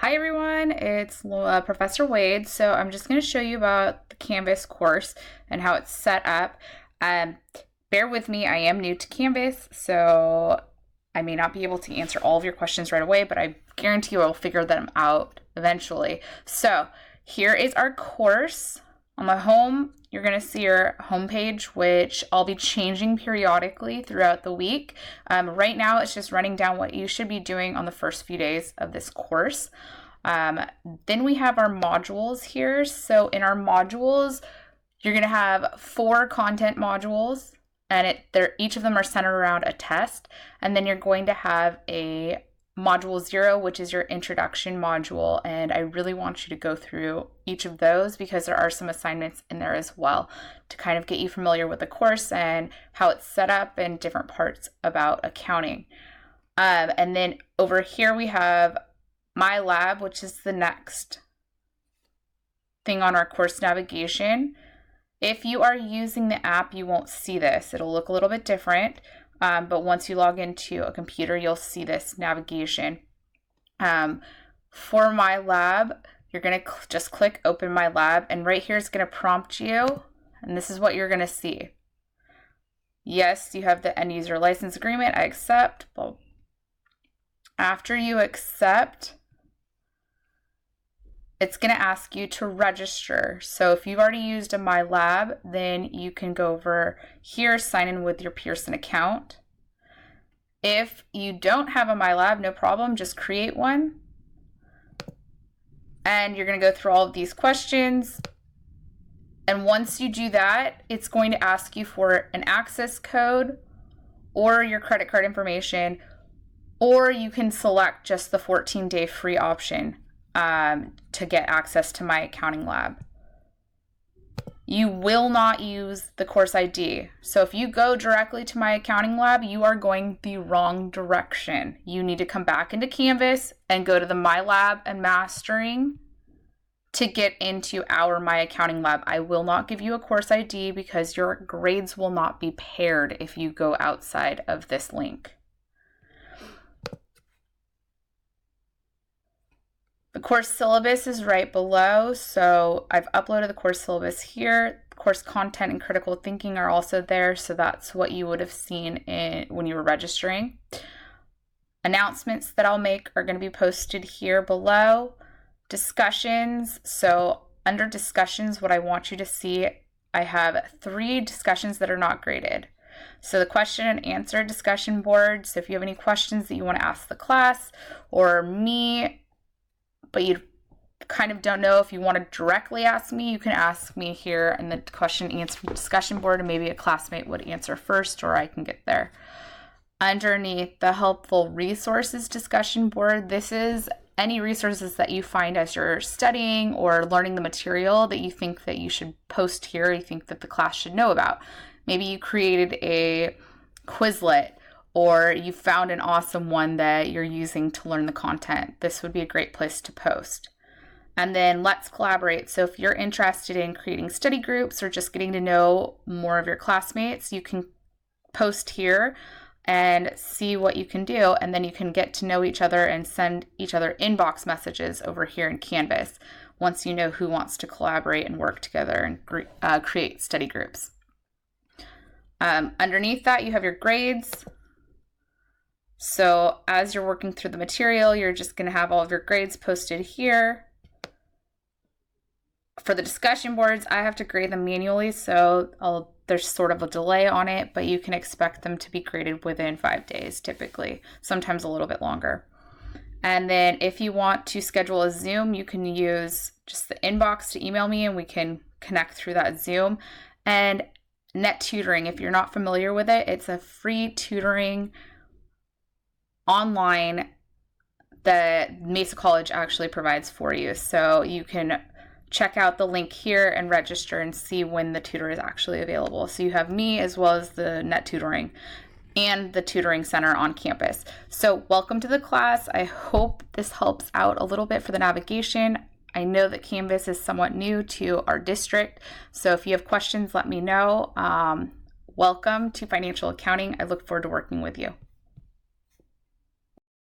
Hi everyone, it's Professor Wade. So I'm just going to show you about the Canvas course and how it's set up. Bear with me, I am new to Canvas, so I may not be able to answer all of your questions right away, but I guarantee you I'll figure them out eventually. So here is our course. On the home, you're going to see your homepage, which I'll be changing periodically throughout the week. Right now, it's just running down what you should be doing on the first few days of this course. Then we have our modules here. So in our modules, you're going to have 4 content modules, and each of them are centered around a test. And then you're going to have a Module 0, which is your introduction module, and I really want you to go through each of those because there are some assignments in there as well to kind of get you familiar with the course and how it's set up and different parts about accounting. And then over here we have My Lab, which is the next thing on our course navigation. If you are using the app, you won't see this. It'll look a little bit different. But once you log into a computer, you'll see this navigation. For My Lab, you're going to just click Open My Lab, and right here is going to prompt you, and this is what you're going to see. Yes, you have the end user license agreement. I accept. Well, after you accept, it's going to ask you to register. So if you've already used a My Lab, then you can go over here, sign in with your Pearson account. If you don't have a My Lab, no problem, just create one. And you're going to go through all of these questions. And once you do that, it's going to ask you for an access code or your credit card information, or you can select just the 14-day free option to get access to My Accounting Lab. You will not use the course ID. So if you go directly to My Accounting Lab, you are going the wrong direction. You need to come back into Canvas and go to the My Lab and Mastering to get into our My Accounting Lab. I will not give you a course ID because your grades will not be paired if you go outside of this link. The course syllabus is right below, so I've uploaded the course syllabus here. Course content and critical thinking are also there, so that's what you would have seen when you were registering. Announcements that I'll make are going to be posted here below. Discussions, so under discussions, what I want you to see, I have 3 discussions that are not graded. So the question and answer discussion board, so if you have any questions that you want to ask the class or me, but you kind of don't know if you want to directly ask me, you can ask me here in the question and answer discussion board, and maybe a classmate would answer first, or I can get there. Underneath the helpful resources discussion board, this is any resources that you find as you're studying or learning the material that you think that you should post here, you think that the class should know about. Maybe you created a Quizlet, or you found an awesome one that you're using to learn the content. This would be a great place to post. And then Let's Collaborate. So if you're interested in creating study groups or just getting to know more of your classmates, you can post here and see what you can do. And then you can get to know each other and send each other inbox messages over here in Canvas once you know who wants to collaborate and work together and create study groups. Underneath that, you have your grades. So as you're working through the material, you're just going to have all of your grades posted here. For the discussion boards, I have to grade them manually, so there's sort of a delay on it, but you can expect them to be graded within 5 days typically, sometimes a little bit longer. And then if you want to schedule a Zoom, you can use just the inbox to email me and we can connect through that Zoom. And Net Tutoring, if you're not familiar with it, it's a free tutoring online that Mesa College actually provides for you. So you can check out the link here and register and see when the tutor is actually available. So you have me as well as the Net Tutoring and the tutoring center on campus. So welcome to the class. I hope this helps out a little bit for the navigation. I know that Canvas is somewhat new to our district, so if you have questions, let me know. Welcome to Financial Accounting. I look forward to working with you.